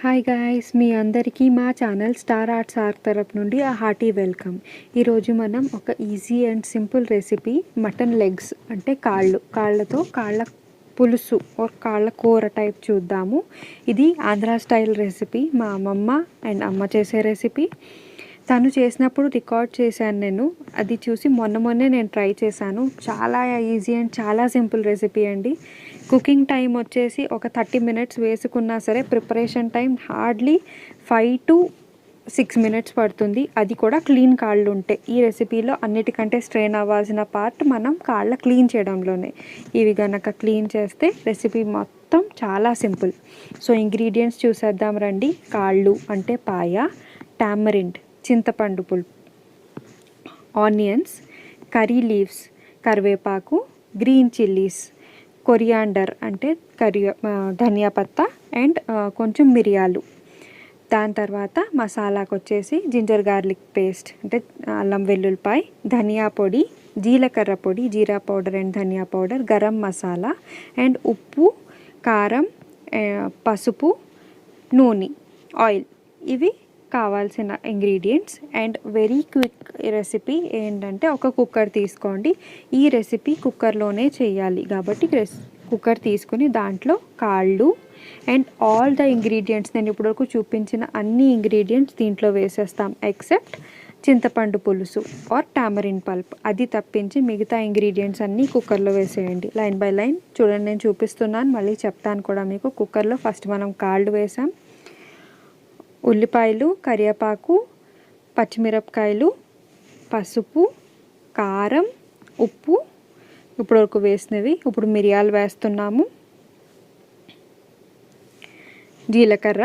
Hi guys, మీ అందరికీ మా channel star arts art తరపు నుండి హార్టీ వెల్కమ్. ఈరోజు మనం ఒక easy and simple recipe mutton legs అంటే కాళ్ళతో కాళ్ళ పులుసు ఆర్ కాళ్ళ కూర టైప్ చూద్దాము. ఇది ఆంధ్ర స్టైల్ రెసిపీ. మా అమ్మమ్మ అండ్ అమ్మ చేసే రెసిపీ. తను చేసినప్పుడు రికార్డ్ చేశాను నేను. అది చూసి మొన్నే నేను ట్రై చేశాను. చాలా ఈజీ అండ్ చాలా సింపుల్ రెసిపీ అండి. కుకింగ్ టైం వచ్చేసి ఒక 30 మినిట్స్ వేసుకున్నా సరే preparation time hardly 5 to 6 minutes పడుతుంది. అది కూడా క్లీన్ కాళ్ళు ఉంటే. ఈ రెసిపీలో అన్నిటికంటే స్ట్రెయిన్ అవ్వాల్సిన పార్ట్ మనం కాళ్ళ క్లీన్ చేయడంలోనే. ఇవి గనక క్లీన్ చేస్తే రెసిపీ మొత్తం చాలా సింపుల్. సో ఇంగ్రీడియంట్స్ చూసేద్దాం రండి. కాళ్ళు అంటే పాయ, టామరిండ్ చింతపండు పులుపు, ఆనియన్స్, కర్రీ లీవ్స్ కరివేపాకు, గ్రీన్ చిల్లీస్, కొరియాండర్ అంటే ధనియా పత్తా అండ్ కొంచెం మిరియాలు. దాని తర్వాత మసాలాకు వచ్చేసి జింజర్ గార్లిక్ పేస్ట్ అంటే అల్లం వెల్లుల్లిపాయ, ధనియా పొడి, జీలకర్ర పొడి, jeera powder and dhania powder, garam masala and ఉప్పు, కారం, పసుపు, నూనె, ఆయిల్. ఇవి కావాల్సిన ingredients. And very quick recipe ఏంటంటే ఒక కుక్కర్ తీసుకోండి. ఈ రెసిపీ కుక్కర్లోనే చేయాలి కాబట్టి కుక్కర్ తీసుకుని దాంట్లో కాళ్ళు అండ్ ఆల్ ద ఇంగ్రీడియంట్స్, నేను ఇప్పటివరకు చూపించిన అన్ని ఇంగ్రీడియంట్స్ దీంట్లో వేసేస్తాం ఎక్సెప్ట్ చింతపండు పులుసు ఆర్ టామరిన్ పల్ప్. అది తప్పించి మిగతా ఇంగ్రీడియంట్స్ అన్నీ కుక్కర్లో వేసేయండి. లైన్ బై లైన్ చూడండి, నేను చూపిస్తున్నాను, మళ్ళీ చెప్తాను కూడా మీకు. కుక్కర్లో ఫస్ట్ మనం కాళ్ళు వేసాం, ఉల్లిపాయలు, కరివేపాకు, పచ్చిమిరపకాయలు, పసుపు, కారం, ఉప్పు ఇప్పటివరకు వేసినవి. ఇప్పుడు మిరియాలు వేస్తున్నాము, జీలకర్ర,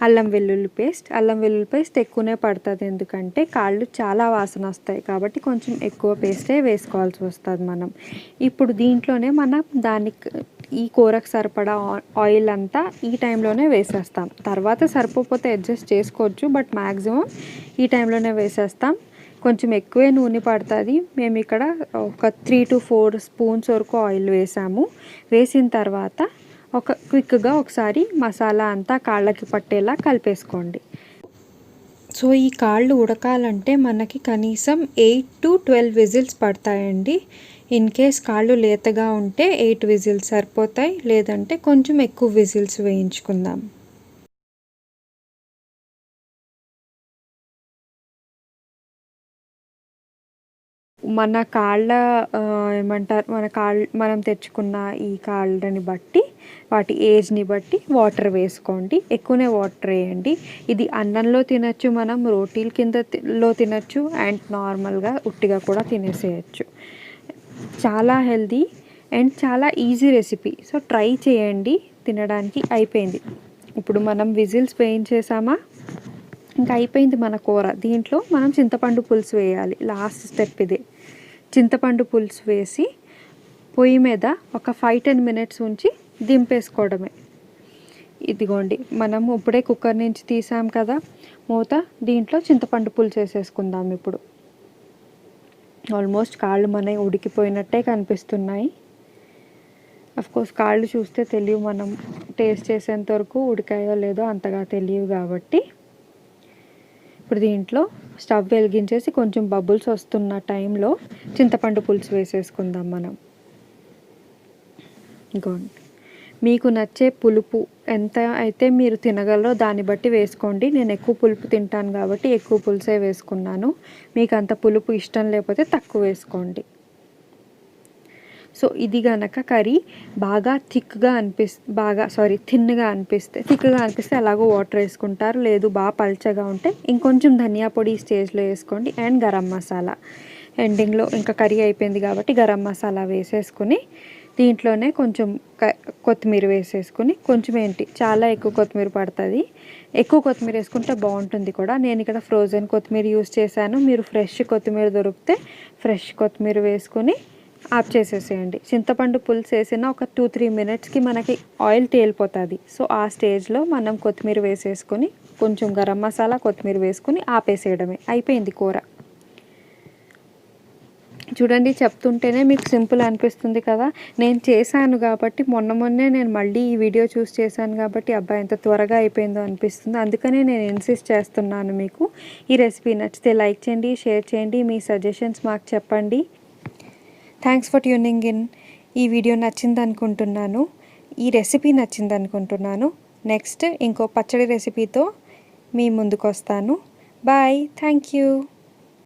అల్లం వెల్లుల్లి పేస్ట్ ఎక్కువనే పడుతుంది, ఎందుకంటే కాళ్ళు చాలా వాసన వస్తాయి కాబట్టి కొంచెం ఎక్కువ పేస్టే వేసుకోవాల్సి వస్తుంది మనం. ఇప్పుడు దీంట్లోనే మనం ఈ కూరకు సరిపడా ఆయిల్ అంతా ఈ టైంలోనే వేసేస్తాం. తర్వాత సరిపోతే అడ్జస్ట్ చేసుకోవచ్చు, బట్ మ్యాక్సిమం ఈ టైంలోనే వేసేస్తాం. కొంచెం ఎక్కువే నూనె పడుతుంది. మేము ఇక్కడ ఒక 3 to 4 స్పూన్స్ వరకు ఆయిల్ వేసాము. వేసిన తర్వాత క్విక్గా ఒకసారి మసాలా అంతా కాళ్ళకి పట్టేలా కలిపేసుకోండి. సో ఈ కాళ్ళు ఉడకాలంటే మనకి కనీసం 8 to 12 విజిల్స్ పడతాయండి. ఇన్ కేస్ కాళ్ళు లేతగా ఉంటే 8 విజిల్స్ సరిపోతాయి, లేదంటే కొంచెం ఎక్కువ విజిల్స్ వేయించుకుందాం. మన కాళ్ళ మనం తెచ్చుకున్న ఈ కాళ్ళని బట్టి, వాటి ఏజ్ని బట్టి వాటర్ వేసుకోండి. ఎక్కువనే వాటర్ వేయండి. ఇది అన్నంలో తినచ్చు, మనం రోటీల కిందలో తినచ్చు అండ్ నార్మల్గా ఉట్టిగా కూడా తినేసేయచ్చు. చాలా హెల్దీ అండ్ చాలా ఈజీ రెసిపీ. సో ట్రై చేయండి. తినడానికి అయిపోయింది. ఇప్పుడు మనం విజిల్స్ వేయించేసామా, ఇంకా అయిపోయింది మన కూర. దీంట్లో మనం చింతపండు పులుసు వేయాలి. లాస్ట్ స్టెప్ ఇదే. చింతపండు పులుసు వేసి పొయ్యి మీద ఒక 5-10 మినిట్స్ ఉంచి దింపేసుకోవడమే. ఇదిగోండి, మనం ఇప్పుడే కుక్కర్ నుంచి తీసాం కదా మూత, దీంట్లో చింతపండు పులుసు వేసేసుకుందాం. ఇప్పుడు ఆల్మోస్ట్ కాళ్ళు మనవి ఉడికిపోయినట్టే కనిపిస్తున్నాయి. అఫ్కోర్స్ కాళ్ళు చూస్తే తెలియవు, మనం టేస్ట్ చేసేంత వరకు ఉడికాయో లేదో అంతగా తెలియవు కాబట్టి. ఇప్పుడు దీంట్లో స్టవ్ వెలిగించేసి కొంచెం బబుల్స్ వస్తున్న టైంలో చింతపండు పులుసు వేసేసుకుందాం మనం. ఇంకోండి, మీకు నచ్చే పులుపు ఎంత అయితే మీరు తినగలరో దాన్ని బట్టి వేసుకోండి. నేను ఎక్కువ పులుపు తింటాను కాబట్టి ఎక్కువ పులుసే వేసుకున్నాను. మీకు అంత పులుపు ఇష్టం లేకపోతే తక్కువ వేసుకోండి. సో ఇది కనుక కర్రీ బాగా థిక్గా అనిపిస్తే ఎలాగో వాటర్ వేసుకుంటారు. లేదు బాగా పల్చగా ఉంటే ఇంకొంచెం ధనియా పొడి స్టేజ్లో వేసుకోండి. అండ్ గరం మసాలా ఎండింగ్లో. ఇంకా కర్రీ అయిపోయింది కాబట్టి గరం మసాలా వేసేసుకుని దీంట్లోనే కొంచెం కొత్తిమీర వేసేసుకుని, చాలా ఎక్కువ కొత్తిమీర పడుతుంది. ఎక్కువ కొత్తిమీర వేసుకుంటే బాగుంటుంది కూడా. నేను ఇక్కడ ఫ్రోజన్ కొత్తిమీర యూస్ చేశాను. మీరు ఫ్రెష్ కొత్తిమీర దొరికితే ఫ్రెష్ కొత్తిమీర వేసుకొని ఆఫ్ చేసేసేయండి. చింతపండు పులుసు వేసిన ఒక 2-3 మినిట్స్కి మనకి ఆయిల్ తేలిపోతుంది. సో ఆ స్టేజ్లో మనం కొత్తిమీర వేసేసుకొని కొంచెం గరం మసాలా, కొత్తిమీర వేసుకొని ఆపేసేయడమే. అయిపోయింది కూర. చూడండి, చెప్తుంటేనే మీకు సింపుల్ అనిపిస్తుంది కదా. నేను చేశాను కాబట్టి మొన్నే నేను మళ్ళీ ఈ వీడియో చూసి చేశాను కాబట్టి అబ్బాయి ఎంత త్వరగా అయిపోయిందో అనిపిస్తుంది. అందుకనే నేను ఇన్సిస్ట్ చేస్తున్నాను మీకు. ఈ రెసిపీ నచ్చితే లైక్ చేయండి, షేర్ చేయండి, మీ సజెషన్స్ మాకు చెప్పండి. Thanks for tuning in. ఈ వీడియో నచ్చింది అనుకుంటున్నాను, ఈ రెసిపీ నచ్చింది అనుకుంటున్నాను. నెక్స్ట్ ఇంకో పచ్చడి రెసిపీతో మీ ముందుకు వస్తాను. Bye, thank you.